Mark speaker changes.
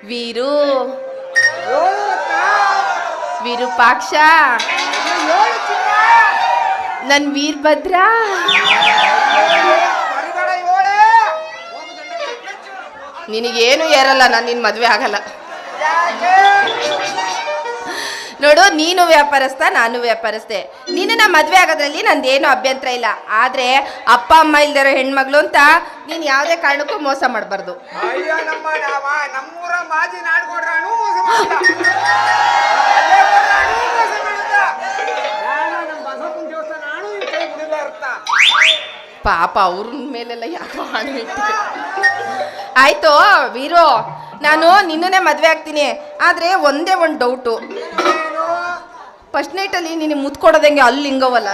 Speaker 1: ವೀರು ವಿರೂಪಾಕ್ಷ, ನನ್ ವೀರಭದ್ರ, ನಿನಗೇನು ಏರಲ್ಲ, ನಾನು ನಿನ್ನ ಮದುವೆ ಆಗಲ್ಲ. ನೋಡು, ನೀನು ವ್ಯಾಪಾರಸ್ಥ, ನಾನು ವ್ಯಾಪಾರಸ್ಥೆ. ನಿನ್ನ ಮದುವೆ ಆಗೋದ್ರಲ್ಲಿ ನಂದೇನು ಅಭ್ಯಂತರ ಇಲ್ಲ. ಆದ್ರೆ ಅಪ್ಪ ಅಮ್ಮ ಇಲ್ದಿರೋ ಹೆಣ್ಮಗಳು ಅಂತ ನೀನು ಯಾವುದೇ ಕಾರಣಕ್ಕೂ ಮೋಸ ಮಾಡಬಾರ್ದು. ಪಾಪ ಅವ್ರ ಮೇಲೆಲ್ಲ ಯಾಕೋ ಹಾಡು ಇಟ್ಟಿದೆ. ಆಯ್ತು ವೀರು, ನಾನು ನಿನ್ನನ್ನೇ ಮದುವೆ ಆಗ್ತೀನಿ. ಆದರೆ ಒಂದೇ ಒಂದು ಡೌಟು, ಫಸ್ಟ್ ನೈಟಲ್ಲಿ ನಿನಗೆ ಮುತ್ತು ಕೊಡೋದಂಗೆ ಅಲ್ಲಿ ಹಿಂಗವಲ್ಲ?